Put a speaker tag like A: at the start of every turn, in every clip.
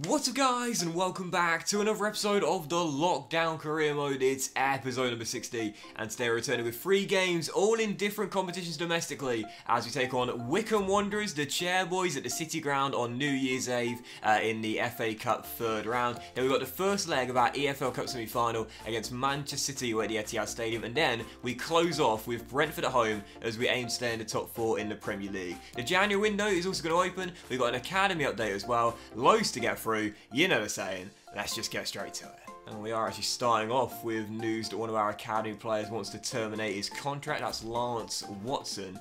A: What's up guys, and welcome back to another episode of the Lockdown Career Mode. It's episode number 60, and today we're returning with 3 games, all in different competitions domestically, as we take on Wycombe Wanderers, the Chairboys at the City Ground on New Year's Eve in the FA Cup third round. Then we've got the first leg of our EFL Cup semi-final against Manchester City at the Etihad Stadium, and then we close off with Brentford at home as we aim to stay in the top 4 in the Premier League. The January window is also going to open. We've got an academy update as well, loads to get through. You know the saying, let's just get straight to it. And we are actually starting off with news that one of our academy players wants to terminate his contract. That's Lance Watson.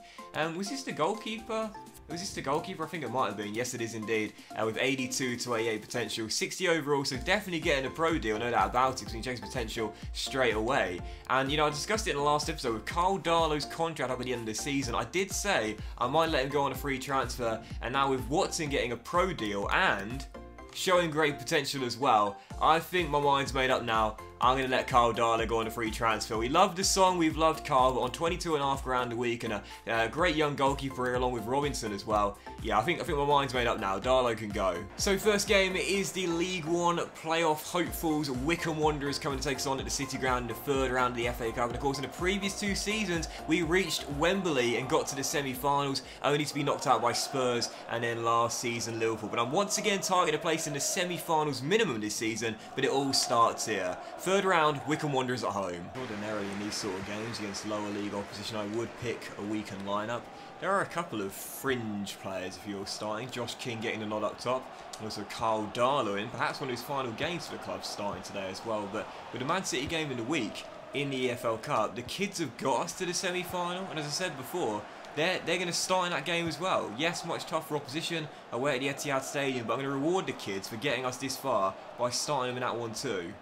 A: Was this the goalkeeper? Was this the goalkeeper? I think it might have been. Yes, it is indeed. With 82 to 88 potential, 60 overall, so definitely getting a pro deal, no doubt about it, because he checks potential straight away. And, you know, I discussed it in the last episode with Carl Darlow's contract up at the end of the season. I did say I might let him go on a free transfer, and now with Watson getting a pro deal and showing great potential as well, I think my mind's made up now. I'm going to let Carl Darlow go on a free transfer. We love the song, we've loved Carl, but on 22.5 grand a week and a great young goalkeeper here along with Robinson as well. Yeah, I think my mind's made up now. Darlow can go. So first game is the League One playoff hopefuls. Wycombe Wanderers coming to take us on at the City Ground in the third round of the FA Cup. And of course, in the previous 2 seasons, we reached Wembley and got to the semi-finals, only to be knocked out by Spurs and then last season Liverpool. But I'm once again targeting a place in the semi-finals minimum this season, but it all starts here. Third round, Wycombe Wanderers at home. Ordinarily in these sort of games against lower league opposition, I would pick a weakened lineup. There are a couple of fringe players if you're starting. Josh King getting the nod up top, and also Carl Darlow in, perhaps one of his final games for the club starting today as well. But with the Man City game in the week in the EFL Cup, the kids have got us to the semi-final, and as I said before, they're going to start in that game as well. Yes, much tougher opposition away at the Etihad Stadium, but I'm going to reward the kids for getting us this far by starting them in that one too.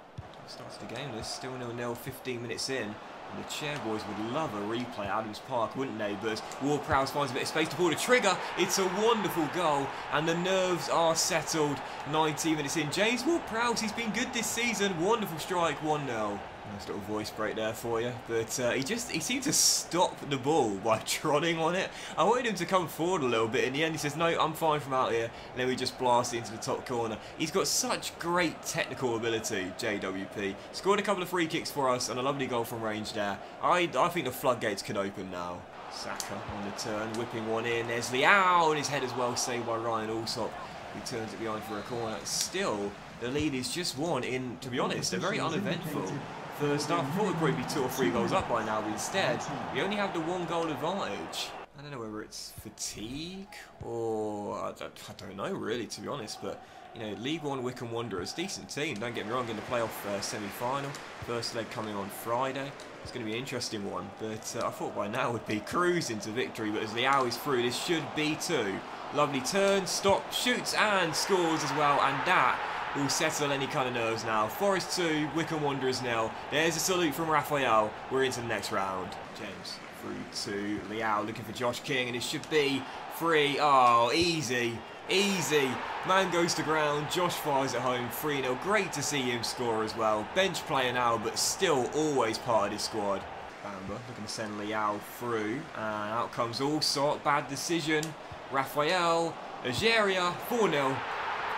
A: Started the game, there's still 0-0, 15 minutes in. And the Chairboys would love a replay at Adams Park, wouldn't they? But Ward-Prowse finds a bit of space to pull the trigger. It's a wonderful goal, and the nerves are settled. 19 minutes in. James Ward-Prowse, he's been good this season. Wonderful strike, 1-0. Nice little voice break there for you, but he seemed to stop the ball by trotting on it. I wanted him to come forward a little bit. In the end, he says, no, I'm fine from out here, and then we just blast it into the top corner. He's got such great technical ability, JWP. Scored a couple of free kicks for us, and a lovely goal from range there. I think the floodgates can open now. Saka on the turn, whipping one in. There's Leao, and his head as well, saved by Ryan Alsop. He turns it behind for a corner. Still, the lead is just one in, to be honest, a very uneventful first half. I thought we'd probably be 2 or 3 goals up by now, but instead, we only have the 1 goal advantage. I don't know whether it's fatigue or I don't know really, to be honest, but you know, League One Wycombe Wanderers, decent team, don't get me wrong, in the playoff semi-final. First leg coming on Friday. It's going to be an interesting one, but I thought by now we'd be cruising to victory, but as Leao is through, this should be 2. Lovely turn, stop, shoots and scores as well, and that will settle any kind of nerves now. Forest 2, Wycombe Wanderers 0. There's a salute from Raphael. We're into the next round. James through to Leao, looking for Josh King, and it should be 3. Oh, easy. Easy. Man goes to ground. Josh fires at home. 3-0. Great to see him score as well. Bench player now, but still always part of his squad. Bamba looking to send Leao through. And out comes Alsop. Bad decision. Raphael. Algeria. 4-0.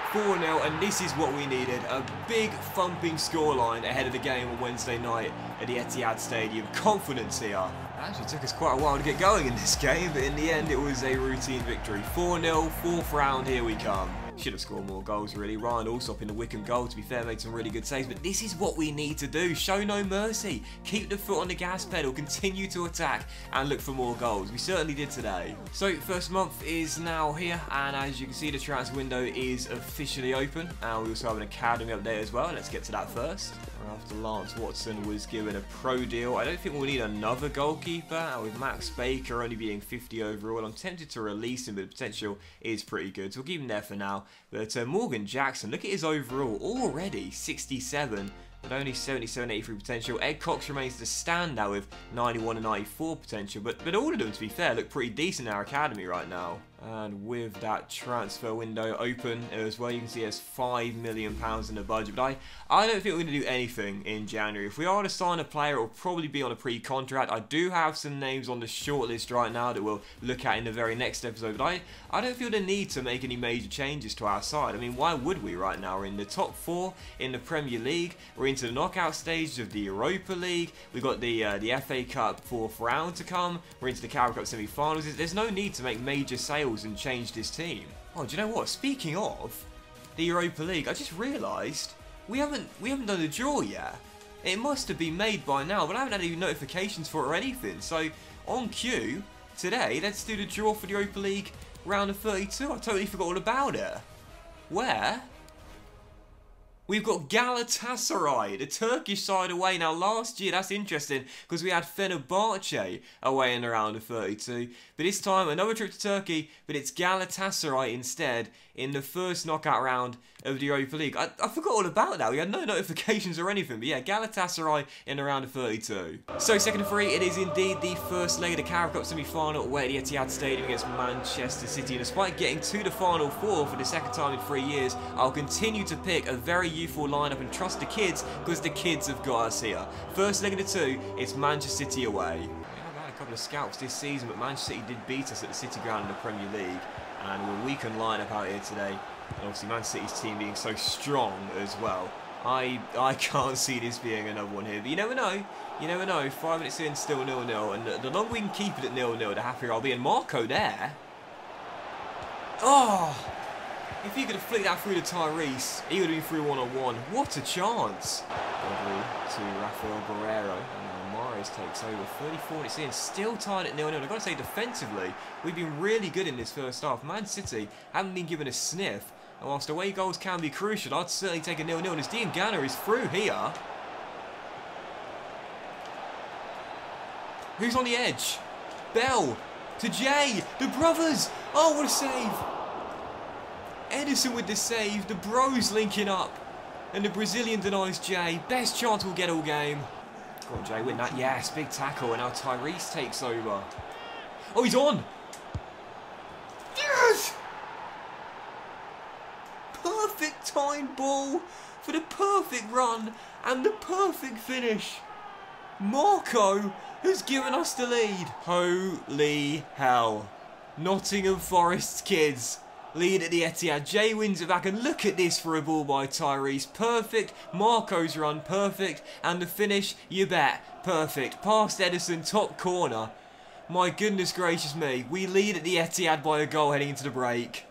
A: 4-0, and this is what we needed. A big thumping scoreline ahead of the game on Wednesday night at the Etihad Stadium. Confidence here. It actually took us quite a while to get going in this game, but in the end it was a routine victory. 4-0, 4th round, here we come. Should have scored more goals really. Ryan Alsop in the Wycombe goal, to be fair, made some really good saves, but this is what we need to do. Show no mercy. Keep the foot on the gas pedal, continue to attack and look for more goals. We certainly did today. So first month is now here, and as you can see, the transfer window is officially open. And we also have an academy update as well. Let's get to that first. After Lance Watson was given a pro deal, I don't think we'll need another goalkeeper. With Max Baker only being 50 overall, I'm tempted to release him, but the potential is pretty good, so we'll keep him there for now. But Morgan Jackson, look at his overall, already 67, but only 77, 83 potential. Ed Cox remains the standout with 91 and 94 potential, but all of them, to be fair, look pretty decent in our academy right now. And with that transfer window open as well, you can see there's £5 million in the budget. But I don't think we're going to do anything in January. If we are to sign a player, it will probably be on a pre-contract. I do have some names on the shortlist right now that we'll look at in the very next episode. But I don't feel the need to make any major changes to our side. I mean, why would we right now? We're in the top 4 in the Premier League. We're into the knockout stages of the Europa League. We've got the FA Cup 4th round to come. We're into the Carabao Cup semi-finals. There's no need to make major sales and change this team. Oh, do you know what? Speaking of the Europa League, I just realised we haven't done a draw yet. It must have been made by now, but I haven't had any notifications for it or anything. So on cue today, let's do the draw for the Europa League round of 32. I totally forgot all about it. Where? We've got Galatasaray, the Turkish side away. Now, last year, that's interesting, because we had Fenerbahce away in the round of 32. But this time, another trip to Turkey, but it's Galatasaray instead in the first knockout round of the Europa League. I forgot all about that. We had no notifications or anything. But yeah, Galatasaray in the round of 32. So, second of 3, it is indeed the first leg of the Carabao Cup semi-final away at the Etihad Stadium against Manchester City. And despite getting to the final 4 for the second time in 3 years, I'll continue to pick a very youthful lineup and trust the kids, because the kids have got us here. First leg of the 2, it's Manchester City away. I've had a couple of scouts this season, but Manchester City did beat us at the City Ground in the Premier League, and we're weakened lineup out here today. And obviously Manchester City's team being so strong as well. I can't see this being another one here, but you never know. You never know. 5 minutes in, still 0-0, and the longer we can keep it at 0-0, the happier I'll be. And Marco there. Oh! If he could have flicked that through to Tyrese, he would have been through one-on-one. What a chance! Godly to Rafael Guerrero, and Mahrez takes over. 34 minutes in, still tied at 0-0. I've got to say, defensively, we've been really good in this first half. Man City haven't been given a sniff, and whilst away goals can be crucial, I'd certainly take a 0-0. And as Dean Ganner is through here. Who's on the edge? Bell to Jay, the brothers! Oh, what a save! Edison with the save, the bros linking up, and the Brazilian denies Jay. Best chance we'll get all game. Go on, Jay, win that. Yes, big tackle, and now Tyrese takes over. Oh, he's on! Yes! Perfect timed ball for the perfect run and the perfect finish. Marco has given us the lead. Holy hell. Nottingham Forest kids lead at the Etihad. Jay wins it back, and look at this for a ball by Tyrese. Perfect. Marco's run, perfect. And the finish, you bet, perfect. Past Edison, top corner. My goodness gracious me. We lead at the Etihad by a goal heading into the break.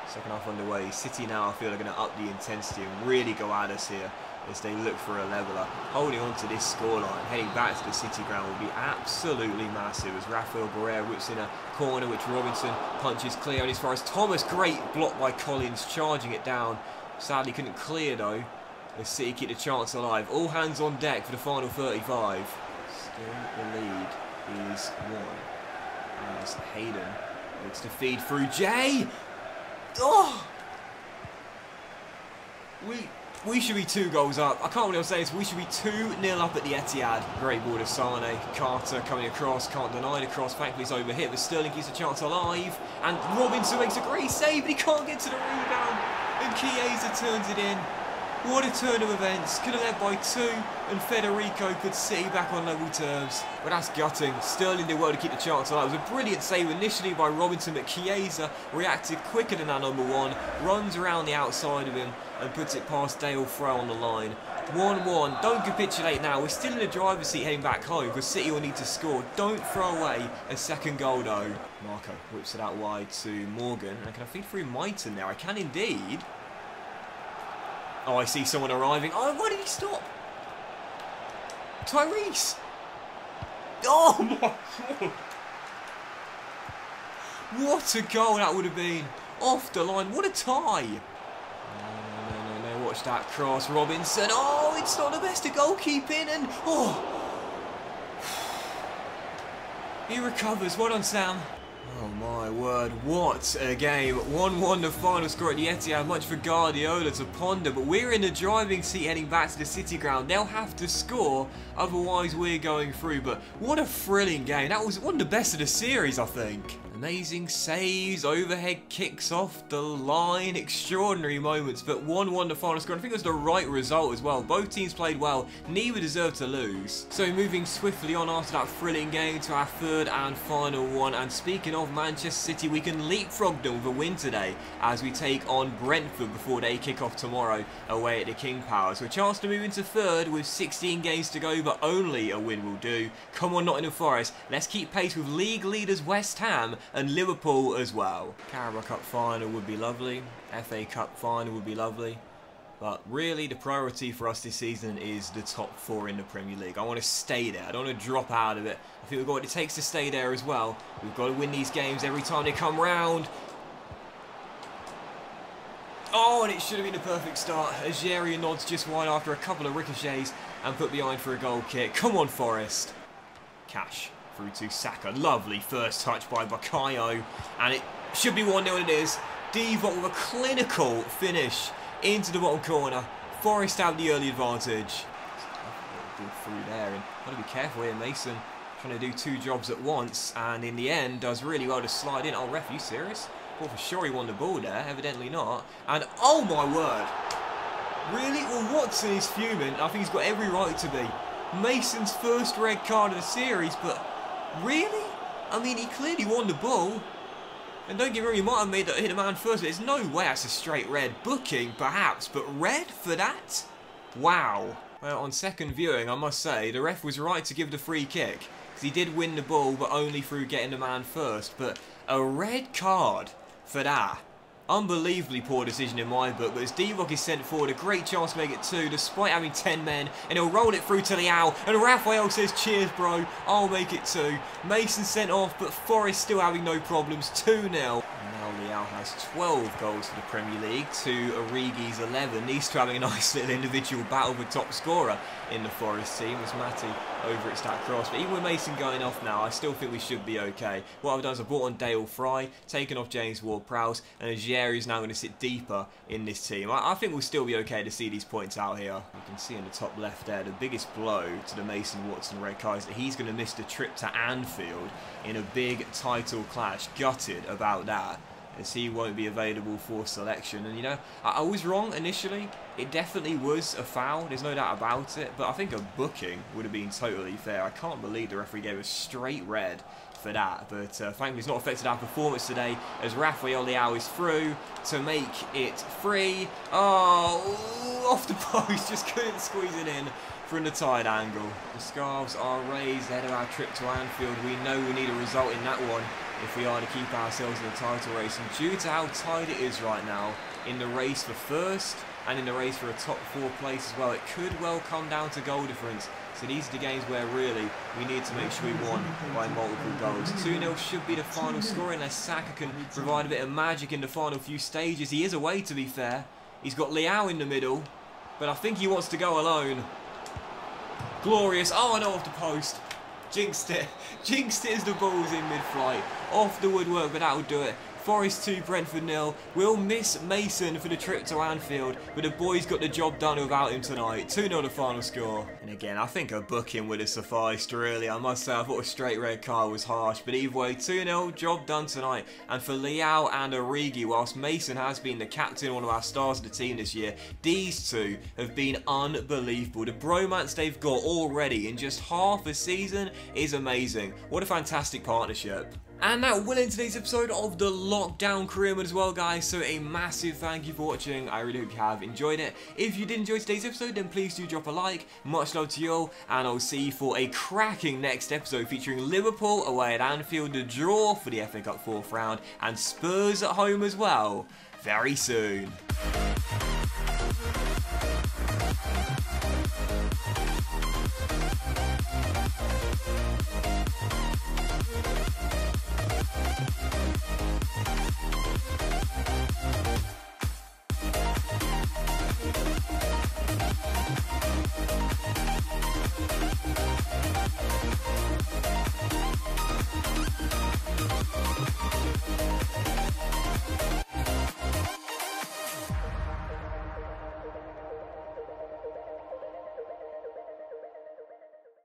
A: Second half underway. City now, I feel, are going to up the intensity and really go at us here as they look for a leveller. Holding on to this scoreline, heading back to the City ground will be absolutely massive as Rafael Guerrero whips in a corner which Robinson punches clear, and as far as Thomas, great block by Collins, charging it down. Sadly couldn't clear though. The City keep the chance alive. All hands on deck for the final 35. Still the lead is 1 as Hayden looks to feed through Jay. Oh! We should be 2 goals up. I can't believe I'm saying this. We should be 2-0 up at the Etihad. Great ball to Sane. Carter coming across. Can't deny the cross. Thankfully it's over hit, but Sterling keeps the chance alive. And Robinson makes a great save, but he can't get to the rebound. And Chiesa turns it in. What a turn of events. Could have led by 2, and Federico put City back on level terms. But that's gutting. Sterling did well to keep the chance alive. It was a brilliant save initially by Robinson, but Chiesa reacted quicker than that number 1. Runs around the outside of him and puts it past Dale Fro on the line. 1-1. Don't capitulate now. We're still in the driver's seat heading back home because City will need to score. Don't throw away a second goal though. Marco whips it out wide to Morgan. And can I feed through Mighton now? I can indeed. Oh, I see someone arriving. Oh, why did he stop? Tyrese! Oh my God! What a goal that would have been. Off the line. What a tie. No. Watch that cross. Robinson. Oh, it's not the best of goalkeeping. And, oh. He recovers. Well done, Sam. Oh my word, what a game. 1-1 the final score at the Etihad. Much for Guardiola to ponder, but we're in the driving seat heading back to the City ground. They'll have to score, otherwise we're going through. But what a thrilling game. That was one of the best of the series, I think. And Amazing saves, overhead kicks off the line, extraordinary moments, but 1-1 the final score. I think it was the right result as well. Both teams played well, neither deserved to lose. So moving swiftly on after that thrilling game to our third and final one. And speaking of Manchester City, we can leapfrog them with a win today as we take on Brentford before they kick off tomorrow away at the King Power. So a chance to move into third with 16 games to go, but only a win will do. Come on Nottingham Forest, let's keep pace with league leaders West Ham and Liverpool as well. Carabao Cup final would be lovely. FA Cup final would be lovely. But really the priority for us this season is the top 4 in the Premier League. I want to stay there. I don't want to drop out of it. I think we've got what it takes to stay there as well. We've got to win these games every time they come round. Oh, and it should have been a perfect start. Ajeria nods just wide after a couple of ricochets and put behind for a goal kick. Come on, Forest. Cash through to Saka. Lovely first touch by Bakayo. And it should be 1-0, and it is. Divock with a clinical finish into the bottom corner. Forest have the early advantage. Through there, and got to be careful here. Mason trying to do 2 jobs at once, and in the end does really well to slide in. Oh, ref, are you serious? Well, for sure he won the ball there. Evidently not. And oh my word! Really? Well, Watson is fuming. I think he's got every right to be. Mason's first red card of the series, but really? I mean, he clearly won the ball. And don't get me wrong, he might have made that hit a man first, but there's no way that's a straight red. Booking, perhaps, but red for that? Wow. Well, on second viewing, I must say, the ref was right to give the free kick. Because he did win the ball, but only through getting the man first. But a red card for that. Unbelievably poor decision in my book, but as Divock is sent forward, a great chance to make it 2, despite having 10 men, and he'll roll it through to Leao, and Raphael says, cheers bro, I'll make it 2. Mason sent off, but Forest still having no problems, 2-0. Now Leao has 12 goals for the Premier League to Origi's 11. These two having a nice little individual battle for top scorer in the Forest team as Matty over its that cross. But even with Mason going off now, I still think we should be okay. What I've done is I've brought on Dale Fry, taken off James Ward-Prowse, and Aguirre is now going to sit deeper in this team. I think we'll still be okay to see these points out here. You can see in the top left there, the biggest blow to the Mason Watson red card is that he's going to miss the trip to Anfield in a big title clash. Gutted about that, as he won't be available for selection. And you know, I was wrong initially. It definitely was a foul, there's no doubt about it, but I think a booking would have been totally fair. I can't believe the referee gave a straight red for that, but thankfully it's not affected our performance today, as Raphael Leao is through to make it 3. Oh, off the post, just couldn't squeeze it in from the tight angle. The scarves are raised ahead of our trip to Anfield. We know we need a result in that one if we are to keep ourselves in the title race, and due to how tight it is right now in the race for first and in the race for a top 4 place as well, it could well come down to goal difference. So these are the games where really we need to make sure we won by multiple goals. 2-0 should be the final score unless Saka can provide a bit of magic in the final few stages. He is away, to be fair. He's got Leao in the middle, but I think he wants to go alone. Glorious. Oh, I know, off the post. Jinxed it. Jinxed it as the ball's in mid-flight. Off the woodwork, but that'll do it. Forest 2, Brentford 0. We'll miss Mason for the trip to Anfield, but the boys got the job done without him tonight. 2-0 the final score. And again, I think a booking would have sufficed, really. I must say, I thought a straight red card was harsh, but either way, 2-0, job done tonight. And for Leao and Origi, whilst Mason has been the captain, one of our stars of the team this year, these two have been unbelievable. The bromance they've got already in just half a season is amazing. What a fantastic partnership. And that will end today's episode of the Lockdown Career Mode as well, guys. So a massive thank you for watching. I really hope you have enjoyed it. If you did enjoy today's episode, then please do drop a like. Much love to you all, and I'll see you for a cracking next episode featuring Liverpool away at Anfield, the draw for the FA Cup 4th round, and Spurs at home as well very soon.